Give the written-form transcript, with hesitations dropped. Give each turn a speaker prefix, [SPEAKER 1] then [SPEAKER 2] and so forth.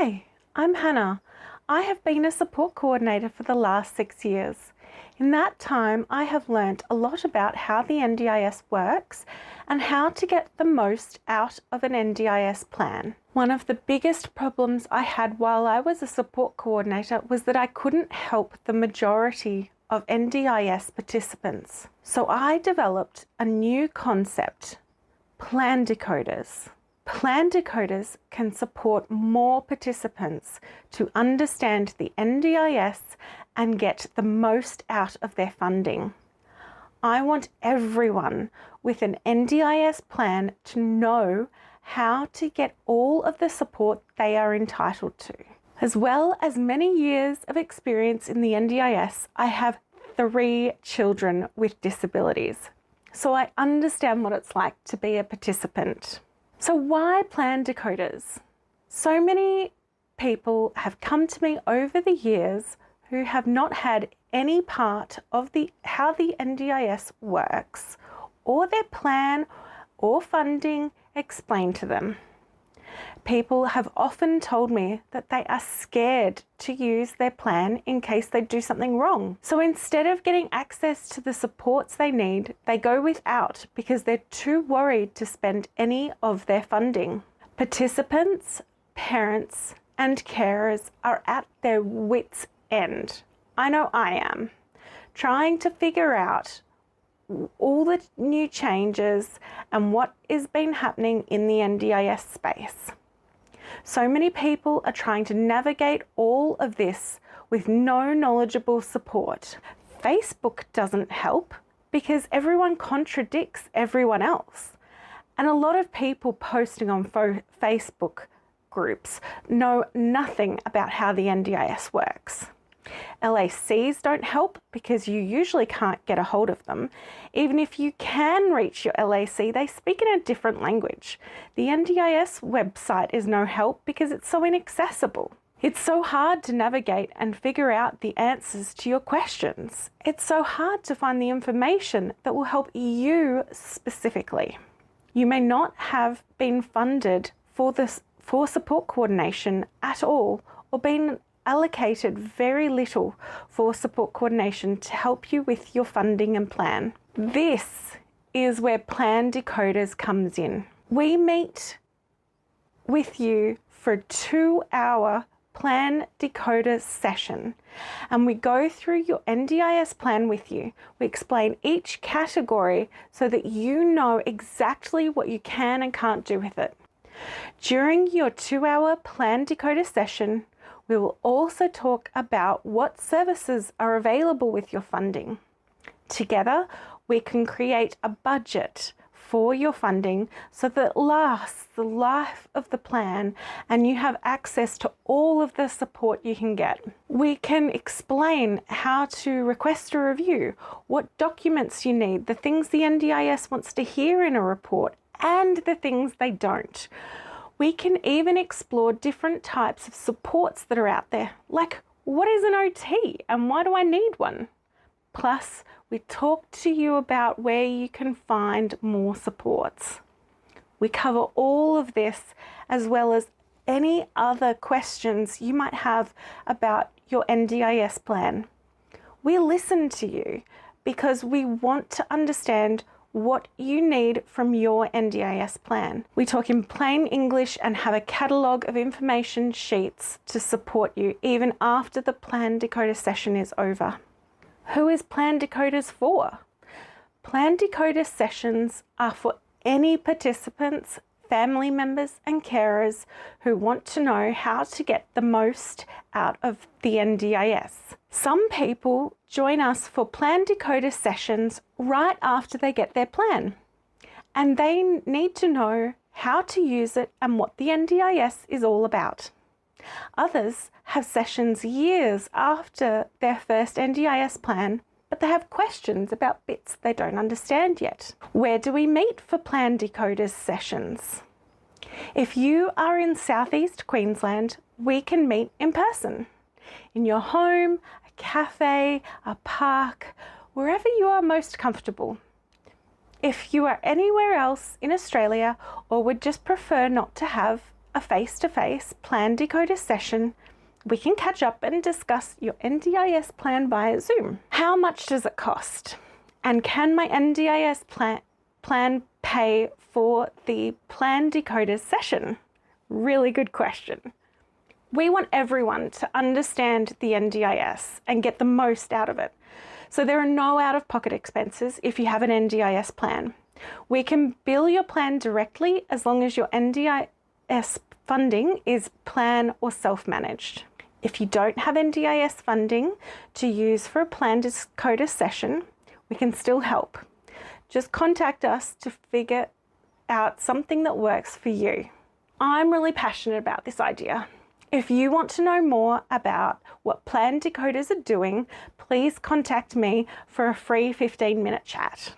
[SPEAKER 1] Hi, I'm Hannah. I have been a support coordinator for the last 6 years. In that time, I have learnt a lot about how the NDIS works and how to get the most out of an NDIS plan. One of the biggest problems I had while I was a support coordinator was that I couldn't help the majority of NDIS participants. So I developed a new concept, Plan Decoders. Plan Decoders can support more participants to understand the NDIS and get the most out of their funding. I want everyone with an NDIS plan to know how to get all of the support they are entitled to. As well as many years of experience in the NDIS, I have 3 children with disabilities, so I understand what it's like to be a participant. So why Plan Decoders? So many people have come to me over the years who have not had any part of how the NDIS works or their plan or funding explained to them. People have often told me that they are scared to use their plan in case they do something wrong. So instead of getting access to the supports they need, they go without because they're too worried to spend any of their funding. Participants, parents, and carers are at their wits' end. I know I am, trying to figure out all the new changes and what is been happening in the NDIS space. So many people are trying to navigate all of this with no knowledgeable support. Facebook doesn't help because everyone contradicts everyone else. And a lot of people posting on Facebook groups know nothing about how the NDIS works. LACs don't help because you usually can't get a hold of them. Even if you can reach your LAC, they speak in a different language. The NDIS website is no help because it's so inaccessible. It's so hard to navigate and figure out the answers to your questions. It's so hard to find the information that will help you specifically. You may not have been funded for support coordination at all, or been allocated very little for support coordination to help you with your funding and plan. This is where Plan Decoders comes in. We meet with you for a 2-hour Plan Decoders session, and we go through your NDIS plan with you. We explain each category so that you know exactly what you can and can't do with it. During your 2-hour Plan Decoder session, we will also talk about what services are available with your funding. Together, we can create a budget for your funding so that it lasts the life of the plan and you have access to all of the support you can get. We can explain how to request a review, what documents you need, the things the NDIS wants to hear in a report, and the things they don't. We can even explore different types of supports that are out there, like what is an OT and why do I need one? Plus, we talk to you about where you can find more supports. We cover all of this as well as any other questions you might have about your NDIS plan. We listen to you because we want to understand what you need from your NDIS plan. We talk in plain English and have a catalogue of information sheets to support you even after the Plan Decoder session is over. Who is Plan Decoders for? Plan Decoder sessions are for any participants, family members and carers who want to know how to get the most out of the NDIS. Some people join us for Plan Decoder sessions right after they get their plan, and they need to know how to use it and what the NDIS is all about. Others have sessions years after their first NDIS plan, but they have questions about bits they don't understand yet. Where do we meet for Plan Decoders sessions? If you are in Southeast Queensland, we can meet in person. In your home, a cafe, a park, wherever you are most comfortable. If you are anywhere else in Australia or would just prefer not to have a face-to-face Plan Decoder session, we can catch up and discuss your NDIS plan via Zoom. How much does it cost? And can my NDIS plan pay for the Plan Decoders session? Really good question. We want everyone to understand the NDIS and get the most out of it. So there are no out-of-pocket expenses if you have an NDIS plan. We can bill your plan directly as long as your NDIS funding is plan or self-managed. If you don't have NDIS funding to use for a Plan Decoder session, we can still help. Just contact us to figure out something that works for you. I'm really passionate about this idea. If you want to know more about what Plan Decoders are doing, please contact me for a free 15-minute chat.